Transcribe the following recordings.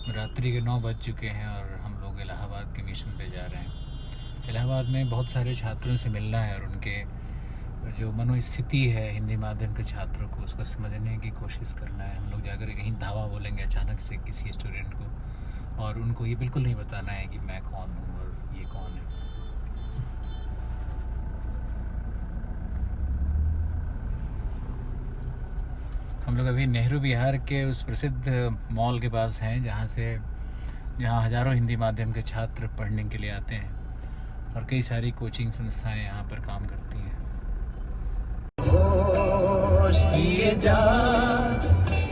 रात्रि के 9 बज चुके हैं और हम लोग इलाहाबाद के मिशन पे जा रहे हैं। इलाहाबाद में बहुत सारे छात्रों से मिलना है और उनके जो मनोस्थिति है हिंदी माध्यम के छात्रों को उसको समझने की कोशिश करना है। हम लोग जाकर कहीं धावा बोलेंगे अचानक से किसी स्टूडेंट को और उनको ये बिल्कुल नहीं बताना है कि मैं कौन हूँ और ये कौन है। हम लोग अभी नेहरू विहार के उस प्रसिद्ध मॉल के पास हैं जहाँ हज़ारों हिंदी माध्यम के छात्र पढ़ने के लिए आते हैं और कई सारी कोचिंग संस्थाएं यहाँ पर काम करती हैं। किए जा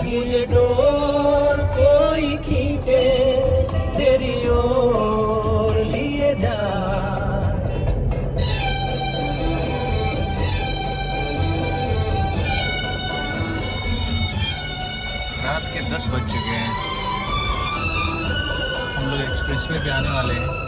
मुझे डोर कोई खींचे तेरी ओर लिए जा। रात के 10 बज चुके हैं। हम लोग एक्सप्रेसवे पे आने वाले हैं।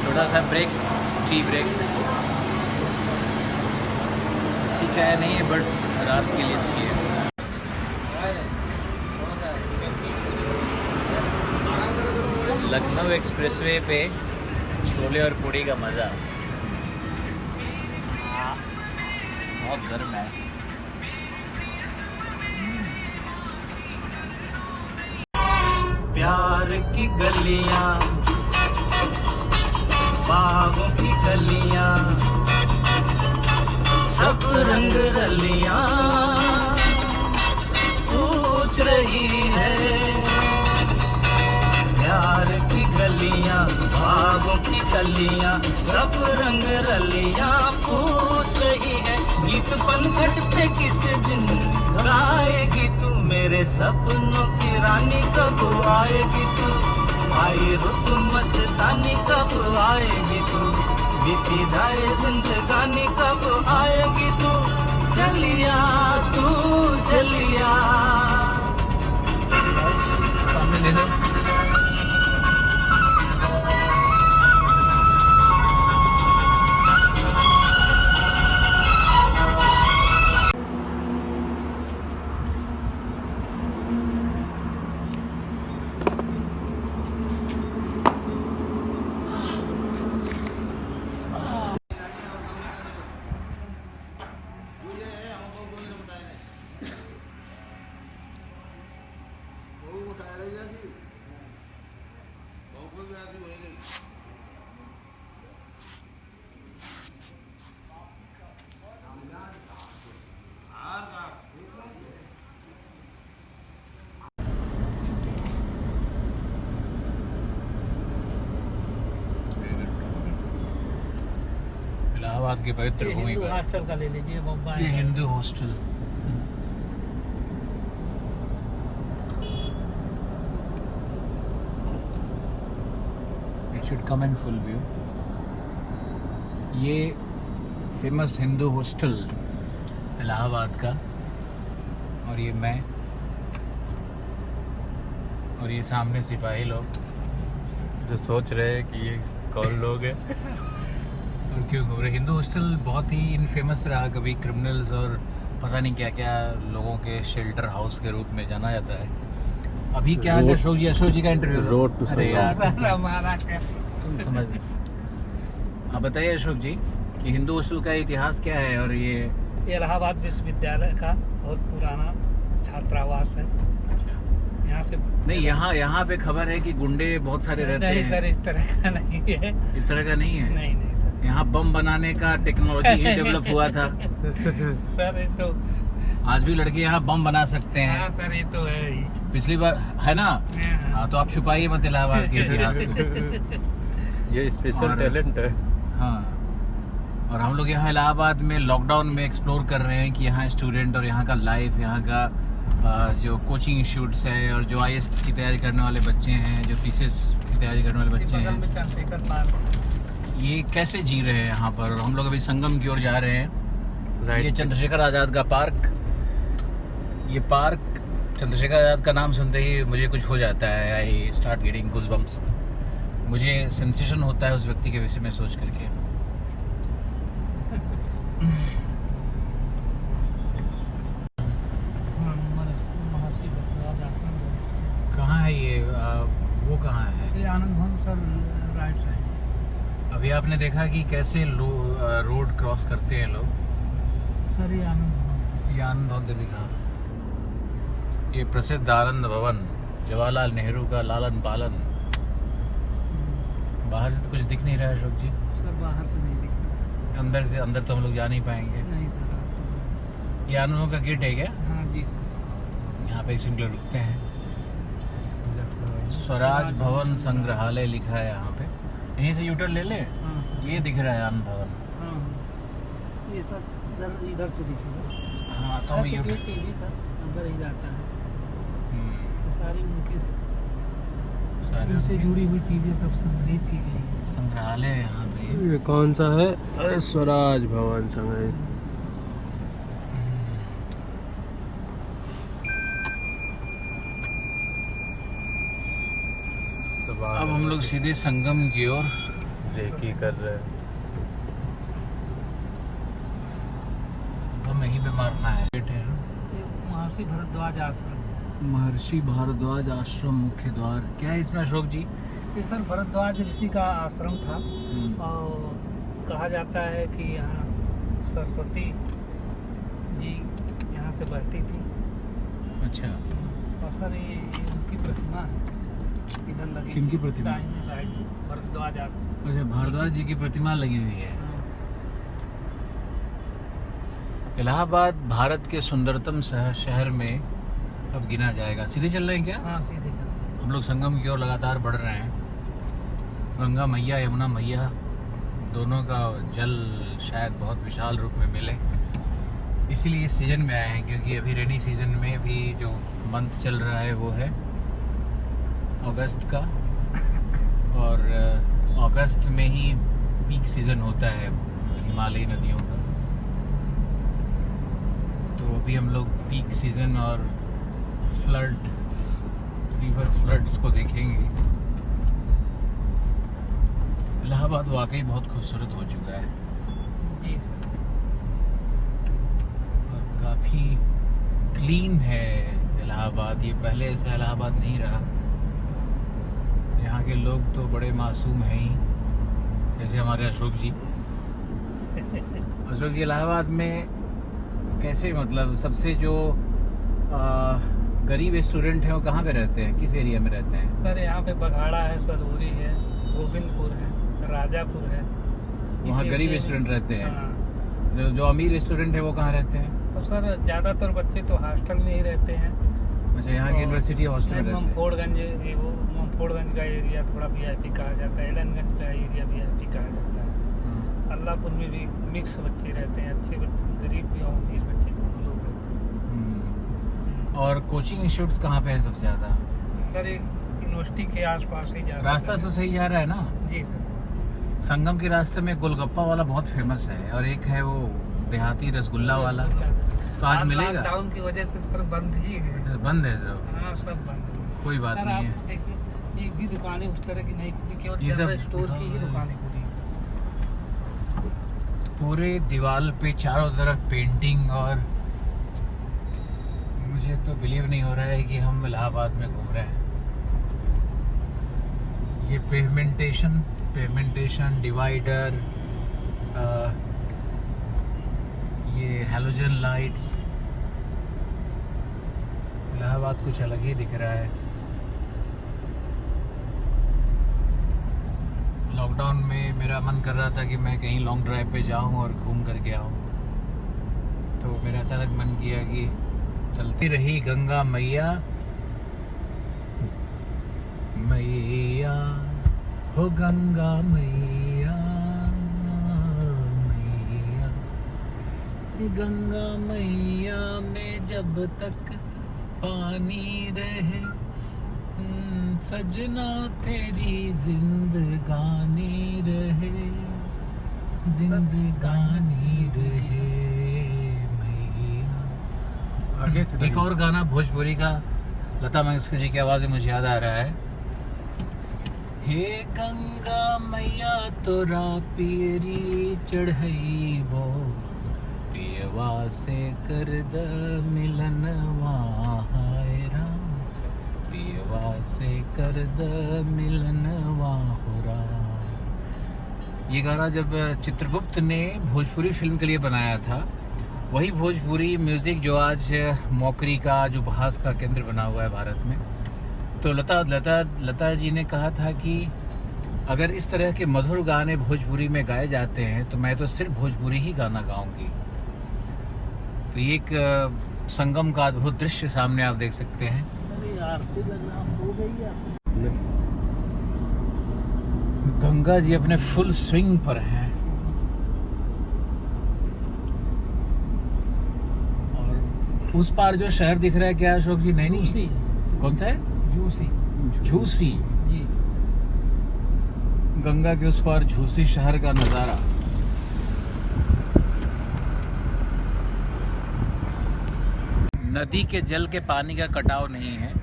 छोटा सा ब्रेक, टी ब्रेक। अच्छी चाय नहीं है बट रात के लिए अच्छी है। लखनऊ एक्सप्रेसवे पे छोले और पूड़ी का मज़ा बहुत गर्म है। प्यार की गलियां बागों की गलियां सब रंग रलियां पूछ रही है। प्यार की गलियां बागों की गलियां सब रंग रलियां पूछ रही है। गीत पनघट पे किस दिन गाएगी तू मेरे सपनों की रानी कब आएगी तू। आई रुत मस्तानी कब आएगी तू। बीती जाए जिंदगानी कब आएगी तू। चलिया तू चलिया। सामने ले लो। इलाहाबाद की पवित्र भूमि पर हॉस्टल का ले लीजिए बम्बई। ये Hindu hostel. It should come in full view. ये फेमस हिंदू हॉस्टल इलाहाबाद का और ये मैं और ये सामने सिपाही लोग जो सोच रहे हैं कि ये कौन लोग हैं और क्यों घूम रहे। हिंदू हॉस्टल बहुत ही इनफेमस रहा, कभी क्रिमिनल्स और पता नहीं क्या क्या लोगों के शेल्टर हाउस के रूप में जाना जाता है। अभी क्या है अशोक जी का इंटरव्यू। रोड टू तुम समझ। आप बताइए अशोक जी कि हिंदू हॉस्टल का इतिहास क्या है। और ये इलाहाबाद विश्वविद्यालय का बहुत पुराना छात्रावास है। यहाँ से नहीं, यहाँ पे खबर है कि गुंडे बहुत सारे रहते नहीं हैं। सर, इस तरह का नहीं है। इस तरह का नहीं है। नहीं नहीं सर, यहाँ बम बनाने का टेक्नोलॉजी ही डेवलप हुआ था। सर ये तो आज भी लड़के यहाँ बम बना सकते हैं। हाँ सर, ये तो है ही। पिछली बार है ना। हाँ। हाँ, तो आप छुपाइए मत इलाहाबाद के इतिहास को। ये स्पेशल और- टैलेंट है। हाँ, और हम लोग यहाँ इलाहाबाद में लॉकडाउन में एक्सप्लोर कर रहे हैं कि यहाँ स्टूडेंट और यहाँ का लाइफ, यहाँ का जो कोचिंग इंस्टीट्यूट्स है और जो IAS की तैयारी करने वाले बच्चे हैं, जो PCS की तैयारी करने वाले बच्चे बगल में हैं, चंद्रशेखर पार्क ये कैसे जी रहे हैं यहाँ पर। हम लोग अभी संगम की ओर जा रहे हैं ये चंद्रशेखर आज़ाद का पार्क। ये पार्क चंद्रशेखर आज़ाद का नाम सुनते ही मुझे कुछ हो जाता है, आई स्टार्ट गेटिंग गूज़बम्प्स। मुझे सेंसेशन होता है उस व्यक्ति के विषय में सोच करके। कहाँ है ये वो कहाँ है? ये आनंद भवन सर राइट साइड। अभी आपने देखा कि कैसे रोड क्रॉस करते हैं लोग। सर ये आनंद भवन। ये आनंद भवन दिखा, ये प्रसिद्ध आनंद भवन, जवाहरलाल नेहरू का लालन पालन। बाहर से तो कुछ दिख नहीं रहा है अशोक जी। सर बाहर से नहीं दिखता, अंदर तो हम लोग जा नहीं पाएंगे। नहीं सर। ये आनंद भवन का गेट है क्या? हाँ जी सर। यहाँ पे एक सिंगल रुकते हैं। स्वराज भवन संग्रहालय लिखा है यहाँ पे। यहीं से यूटर ले ले। हाँ सर। ये दिख रहा है आनंद भवन। हाँ ये सर इधर से दिखेगा। हाँ तो हम टिकट टीवी सर अंदर ही जाता है। ये सारी उनकी उनसे जुड़ी हुई चीजें सब संग्रहित की गई है। संग्रहालय है यहाँ पे। ये कौन सा है? स्वराज भवन संग्रह। अब हम लोग सीधे संगम की ओर देखी कर रहे हैं। हम यहीं पे मारना है। ये महर्षि भारद्वाज आश्रम। महर्षि भारद्वाज आश्रम मुख्य द्वार। क्या है इसमें अशोक जी? ये सर भारद्वाज ऋषि का आश्रम था और कहा जाता है कि यहाँ सरस्वती जी यहाँ से बहती थी। अच्छा, और सर ये उनकी प्रतिमा है इधर लगी। किनकी प्रतिमा? दाहिने साइड भारद्वाज आश्रम। अच्छा, भारद्वाज जी की प्रतिमा लगी हुई है। इलाहाबाद भारत के सुंदरतम शहर में अब गिना जाएगा। सीधे चल रहे हैं क्या? हाँ सीधे चल। हम लोग संगम की ओर लगातार बढ़ रहे हैं। गंगा मैया यमुना मैया दोनों का जल शायद बहुत विशाल रूप में मिले, इसीलिए इस सीज़न में आए हैं। क्योंकि अभी रेनी सीज़न में भी जो मंथ चल रहा है वो है अगस्त का, और अगस्त में ही पीक सीज़न होता है हिमालयी नदियों का। तो अभी हम लोग पीक सीज़न और रिवर फ्लड्स को देखेंगे। इलाहाबाद वाकई बहुत खूबसूरत हो चुका है जी सर। और काफ़ी क्लीन है इलाहाबाद। ये पहले ऐसा इलाहाबाद नहीं रहा। यहाँ के लोग तो बड़े मासूम हैं ही, जैसे हमारे अशोक जी। अशोक जी, इलाहाबाद में कैसे, मतलब सबसे जो गरीब स्टूडेंट हैं वो कहाँ पे रहते हैं, किस एरिया में रहते हैं? सर यहाँ पे बघाड़ा है, सरूरी है, गोविंदपुर है, राजापुर है। वहाँ इसी गरीब एरिया में- स्टूडेंट रहते हैं। हाँ। जो अमीर स्टूडेंट है वो कहाँ रहते हैं? और सर ज़्यादातर बच्चे तो हॉस्टल में ही रहते हैं। अच्छा, यहाँ की यूनिवर्सिटी हॉस्टल में रहते हैं। ममफोड़गंज, ये वो ममफोड़गंज का एरिया थोड़ा वीआईपी कहा जाता है। एलनगंज का एरिया वीआईपी कहा जाता है। अल्लाहपुर में भी मिक्स बच्चे रहते हैं, अच्छे बच्चे, गरीब भी और अमीर बच्चे दोनों लोग रहते हैं। और कोचिंग इंस्टीट्यूट्स कहाँ पे है सबसे ज़्यादा? सर एक यूनिवर्सिटी के आसपास ही जा रास्ता तो सही जा रहा है ना? जी सर। संगम के रास्ते में गोलगप्पा वाला बहुत फेमस है, और एक है वो देहाती रसगुल्ला वाला। तो आज मिलेगा? लॉकडाउन की वजह से सर बंद ही है। बंद है सब? हाँ सब बंद है। कोई बात सर नहीं आप है। देखिए एक भी दुकानें उस तरह की नहीं खुली, केवल ये सब जनरल स्टोर की ही हाँ। दुकानें खुली। पूरे दीवार पे चारों तरफ पेंटिंग, और मुझे तो बिलीव नहीं हो रहा है कि हम इलाहाबाद में घूम रहे हैं। ये पेवमेंटेशन डिवाइडर, ये हैलोजन लाइट्स, इलाहाबाद कुछ अलग ही दिख रहा है। लॉकडाउन में मेरा मन कर रहा था कि मैं कहीं लॉन्ग ड्राइव पे जाऊं और घूम करके आऊं, तो मेरा अचानक मन किया कि चलती रही गंगा मैया मैया हो गंगा मैया मैया, गंगा मैया में जब तक पानी रहे, सजना तेरी जिंदगानी रहे, जिंदगानी रहे। आगे से एक और गाना भोजपुरी का लता मंगेशकर जी की आवाज में मुझे याद आ रहा है। हे गंगा मैया तोरा पीरी चढ़ई बो, पियवा से कर द मिलनवा हाय राम, पियवा से कर द मिलनवा हो राम। ये गाना जब चित्रगुप्त ने भोजपुरी फिल्म के लिए बनाया था, वही भोजपुरी म्यूज़िक जो आज मौकरी का जो उपहास का केंद्र बना हुआ है भारत में। तो लता जी ने कहा था कि अगर इस तरह के मधुर गाने भोजपुरी में गाए जाते हैं तो मैं तो सिर्फ भोजपुरी ही गाना गाऊंगी। तो ये एक संगम का अद्भुत दृश्य सामने आप देख सकते हैं। गंगा जी अपने फुल स्विंग पर हैं और उस पार जो शहर दिख रहा है क्या अशोक जी? नहीं, कौन सा है? झूसी। जी। गंगा के उस पार झूसी शहर का नजारा। नदी के जल के पानी का कटाव नहीं है,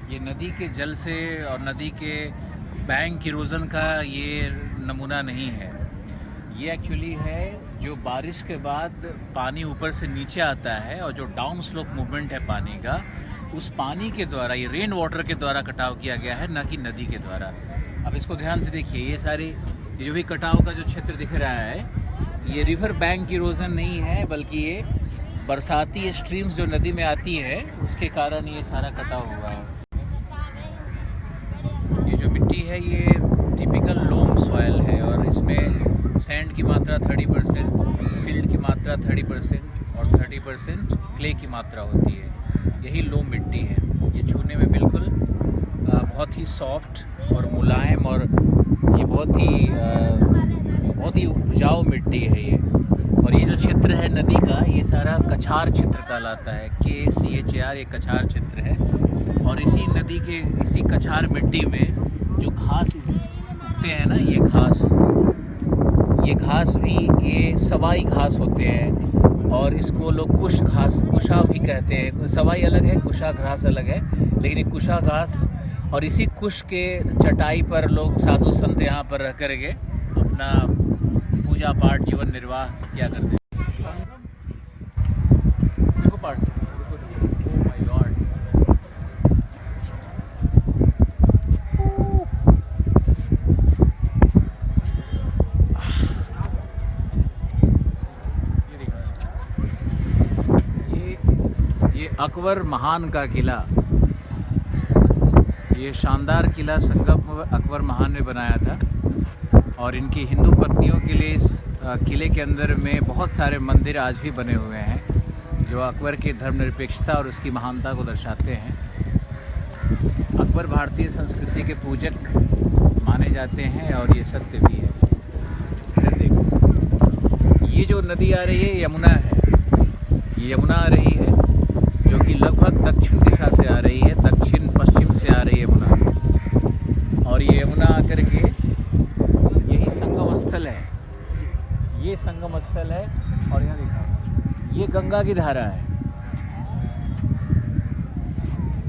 ये नदी के जल से और नदी के बैंक इरोजन का ये नमूना नहीं है। ये एक्चुअली है जो बारिश के बाद पानी ऊपर से नीचे आता है और जो डाउन स्लोप मूवमेंट है पानी का, उस पानी के द्वारा, ये रेन वाटर के द्वारा कटाव किया गया है, न कि नदी के द्वारा। अब इसको ध्यान से देखिए, ये सारी जो भी कटाव का जो क्षेत्र दिख रहा है, ये रिवर बैंक इरोजन नहीं है, बल्कि ये बरसाती स्ट्रीम्स जो नदी में आती है उसके कारण ये सारा कटाव हुआ है। ये जो मिट्टी है ये टिपिकल लोम सॉयल है और इसमें सैंड की मात्रा 30%, सिल्ट की मात्रा 30% और 30% क्ले की मात्रा होती है। यही लोम मिट्टी है। ये छूने में बिल्कुल बहुत ही सॉफ्ट और मुलायम और ये बहुत ही उपजाऊ मिट्टी है ये। और ये जो क्षेत्र है नदी का, ये सारा कछार क्षेत्र कहलाता है, KCHAR, ये कछार क्षेत्र है। और इसी नदी के इसी कछार मिट्टी में जो घास उगते हैं ना, ये घास भी ये सवाई घास होते हैं और इसको लोग कुशा भी कहते हैं। सवाई अलग है, कुशा घास अलग है, लेकिन ये कुशा घास और इसी कुश के चटाई पर लोग साधु संत यहाँ पर रह करके अपना पूजा पाठ जीवन निर्वाह किया करते हैं। देखो पाठ, ओह माय गॉड, ये अकबर महान का किला, ये शानदार किला संगम अकबर महान ने बनाया था। और इनकी हिंदू पत्नियों के लिए इस किले के अंदर में बहुत सारे मंदिर आज भी बने हुए हैं जो अकबर की धर्मनिरपेक्षता और उसकी महानता को दर्शाते हैं। अकबर भारतीय संस्कृति के पूजक माने जाते हैं और ये सत्य भी है। इधर देखो, ये जो नदी आ रही है यमुना है, ये यमुना आ रही है जो कि लगभग दक्षिण दिशा से आ रही है, दक्षिण पश्चिम से आ रही है यमुना। और ये यमुना आकर के यही संगम स्थल है, ये संगम स्थल है। और यहाँ देखो, ये गंगा की धारा है,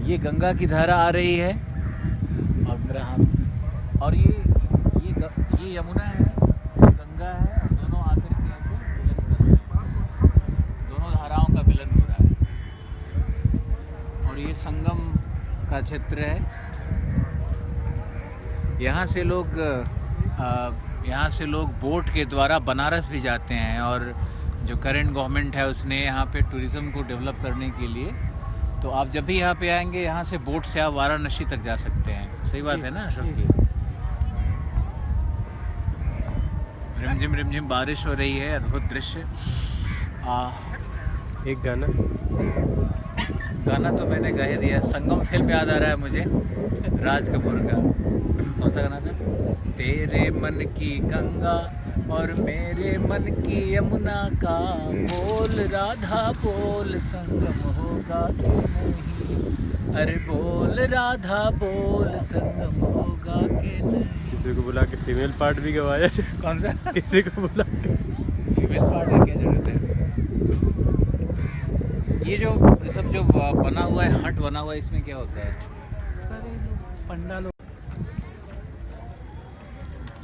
ये गंगा की धारा आ रही है और मेरा हाथ, और ये यमुना है, ये गंगा है, और दोनों आकर के ऐसे मिलन कर रहे हैं, दोनों धाराओं का मिलन हो रहा है। और ये संगम का क्षेत्र है। यहाँ से लोग बोट के द्वारा बनारस भी जाते हैं। और जो करंट गवर्नमेंट है उसने यहाँ पे टूरिज़्म को डेवलप करने के लिए, तो आप जब भी यहाँ पे आएंगे यहाँ से बोट से आप वाराणसी तक जा सकते हैं। सही बात है ना अशोक जी? रिमझिम बारिश हो रही है, अद्भुत दृश्य। एक गाना तो मैंने गा ही दिया। संगम फिल्म याद आ रहा है मुझे, राज कपूर का। कौन सा गाना था? तेरे मन की गंगा और मेरे मन की यमुना का बोल राधा बोल, संगम होगा कि नहीं, अरे बोल राधा बोल, संगम होगा कि नहीं। किसी को बुला के फीमेल पार्ट भी गवाया। कौन सा? किसी को बुला के फीमेल पार्ट है, क्या जरूरत है? ये जो सब जो बना हुआ है, हट बना हुआ है, इसमें क्या होता है? सारे लोग पंडालों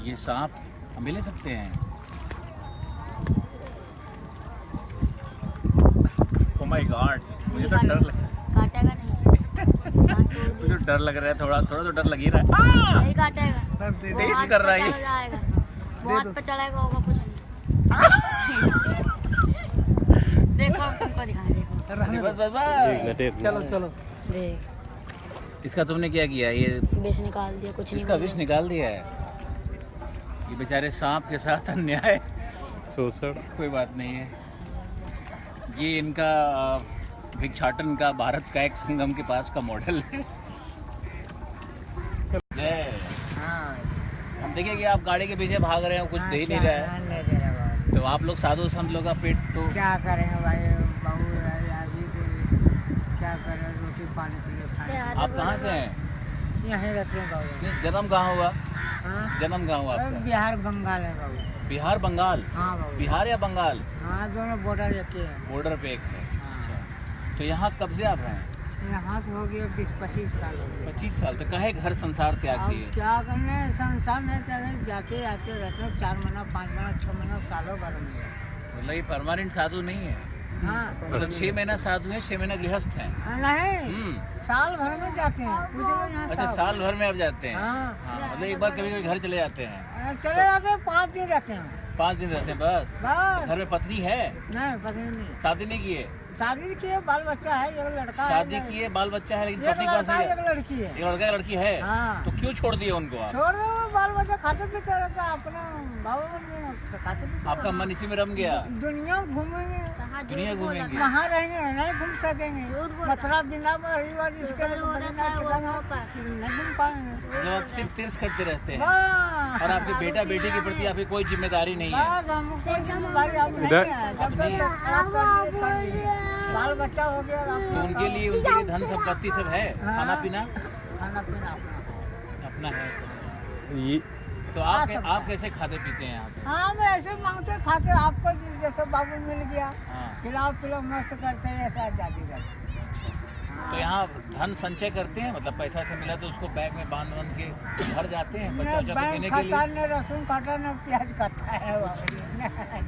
ये सांप हम भी ले सकते हैं? ओह माय गॉड, मुझे तो डर लग काटेगा नहीं। मुझे डर लग रहा है, थोड़ा थोड़ा तो डर लग ही रहा है। नहीं काटेगा। टेस्ट कर रहा है ये। बहुत पे चढ़ाएगा होगा कुछ नहीं। देखो हम तुमको दिखाएं, देखो बस बस बस। चलो चलो। देख इसका तुमने क्या किया? ये विष निकाल दिया, कुछ नहीं इसका विष बोला। निकाल दिया है। ये बेचारे सांप के साथ अन्याय। शोषण। कोई बात नहीं है। ये इनका भिक्षाटन का भारत का एक संगम के पास का मॉडल है। जय। हम देखें कि आप गाड़ी के पीछे भाग रहे हो, कुछ दे ही नहीं रहा है, तो आप लोग साधु संत लोग का पेट तो क्या करेंगे भाई, बहू अभी से क्या करें, रोटी पानी पी के खाएं। आप कहाँ से हैं? यहीं रहते हैं बाबू। नहीं, जन्म कहाँ हुआ? हाँ? जन्म कहाँ हुआ आपका? बिहार बंगाल है बाबू। बिहार बंगाल? हाँ बाबू। बिहार या बंगाल? हाँ दोनों बॉर्डर एक ही है। बॉर्डर पे एक है। अच्छा, तो यहाँ कब से आप हैं? यहाँ से हो गया 20-25 साल हो गए। 25 साल। तो कहे घर संसार त्याग अब दिए? क्या करने, संसार में चले जाते आते रहते हैं, 4 महीना 5 महीना 6 महीना सालों भर में। मतलब ये परमानेंट साधु नहीं है? हाँ मतलब 6 महीना साधु है, 6 महीना गृहस्थ हैं? नहीं, हम्म। साल भर में जाते हैं। पूछ लो यहाँ अच्छा, साल। साल भर में आप जाते हैं? हाँ। हाँ, मतलब एक बार कभी कभी घर चले जाते हैं? चले जाते हैं, 5 दिन रहते हैं 5 दिन रहते हैं बस? बस। घर में पत्नी है? नहीं पत्नी नहीं, शादी नहीं की है? शादी किए, बाल बच्चा है, एक लड़का शादी है, की है, बाल बच्चा है, लेकिन एक पत्नी के पास लड़का नहीं है, है? एक लड़की है। एक लड़का एक लड़की है? हाँ। तो क्यों छोड़ दिए उनको आप? छोड़ दो, बाल बच्चा खाते पीते रहता है अपना गाँव में, खाते पीते आपका मन इसी में रम गया? दुनिया घूमेंगे, दुनिया घूमेंगे? कहाँ रहेंगे, नहीं घूम सकेंगे। मथुरा वृंदावन हरिद्वार इसके नहीं घूम पाएंगे। मतलब आप सिर्फ तीर्थ करते रहते हैं? बस। और आपके बेटा बेटी के प्रति आपकी कोई जिम्मेदारी नहीं है? बस हमको कोई जिम्मेदारी अब नहीं इधर- है। जब तक खड़ा कर दिए, कर दिए। बाल बच्चा हो गया, तो उनके लिए धन संपत्ति सब है? हाँ। खाना पीना खाना पीना अपना। अपना है सब? ये तो आप कैसे खाते पीते हैं यहाँ पे? हाँ मैं ऐसे मांगते खाते, आपको जैसे बाबू मिल गया, हाँ। खिलाओ पिलाओ मस्त करते हैं, ऐसा आजादी करते हैं। तो यहाँ धन संचय करते हैं, मतलब पैसा से मिला तो उसको बैग में बांध के घर जाते हैं बच्चा उच्चा को देने बैंक के खाता, लिए? न लहसुन खाता, न प्याज खाता है बाबू जी।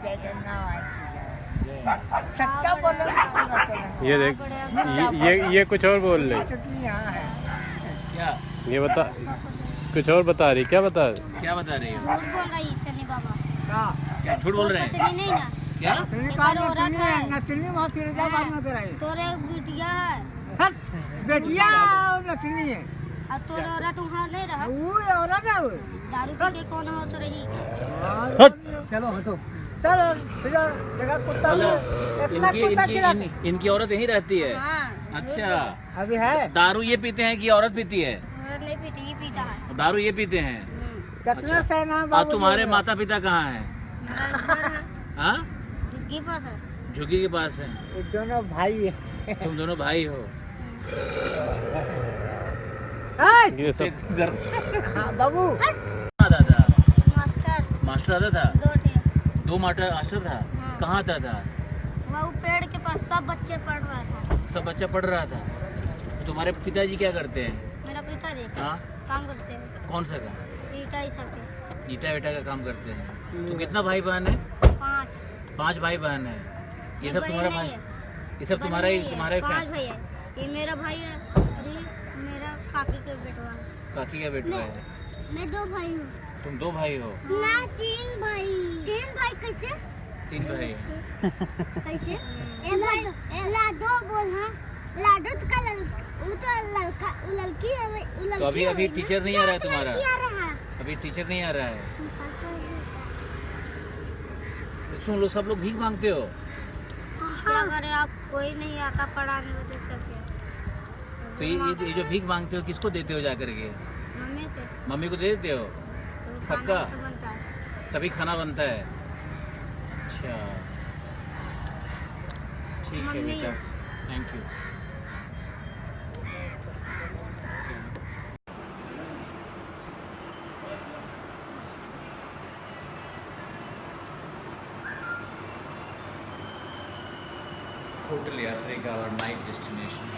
जय गंगा माई की जय। सच्चा बोलो ना, पूरा चलेगा। ये देख, ये कुछ और बोल रही। चुकी यहाँ है। क्या ये बता, कुछ और बता रही, क्या बता रही? क्या बता रही हो? झूठ बोल रही सनी बाबा। हाँ। क्या झूठ बोल रहे हैं? नकली नहीं ना, क्या? नकली का नकली है, नकली वहाँ फिरोजाबाद में कराई। तोरे बिटिया है हट, बेटिया नकली है। और तोरे औरत वहाँ नहीं रहा। वो औरत है वो। दारू पी के कौन होत रही? चलो हटो, चलो इधर देखा कुत्ता हेलो, में इतना कुत्ता चिल्ला। इनकी औरत यहीं रहती है? हाँ, अच्छा, अभी है दारू ये पीते हैं कि औरत पीती है? औरत नहीं पीती, ये पीता है। दारू ये पीते हैं? कितना अच्छा। सहना और बाबू तुम्हारे माता पिता कहाँ हैं? हमारा घर है, हाँ, झुग्गी पास है। झुग्गी के पास है? ये दोनों भाई है। तुम दोनों भाई हो? ये सब घर हाँ बाबू, दादा मास्टर मास्टर आता था? 2 ठे। 2 मास्टर था? हाँ। कहाँ आता था? वो पेड़ के पास सब बच्चे पढ़ रहा था। सब बच्चा पढ़ रहा था? तुम्हारे पिताजी क्या करते हैं? मेरा पिताजी हाँ, काम करते हैं, कौन सा काम? ईटा ही सब के। ईटा वेटा का काम करते हैं? तुम कितना भाई बहन है? 5। 5 भाई बहन है? ये सब तुम्हारा भाई? ये सब तुम्हारा ही 5 भाई है। ये मेरा भाई है और ये मेरा काकी का बेटा है। काकी का बेटा है? मैं 2 भाई हूँ। तुम 2 भाई हो? मैं 3 भाई। 3 भाई कैसे? 3 भाई? कैसे? लाडो बोल। हाँ, लाडो तो का वो तो लड़का, वो लड़की है, वो लड़की। तो अभी टीचर नहीं आ रहा है तुम्हारा? लड़की आ रहा है। अभी टीचर नहीं आ रहा है? तो सुन लो, सब लोग भीख मांगते हो? क्या करें, आप कोई नहीं आता पढ़ाने में देख सकते। तो ये जो भीख मांगते हो किसको देते हो जा करके? मम्मी को मम्मी को दे देते हो? तो पक्का? खाना तो बनता है। तभी खाना बनता है? अच्छा, ठीक है मम्मी। बेटा, थैंक यू। होटल यात्री का और नाइट डेस्टिनेशन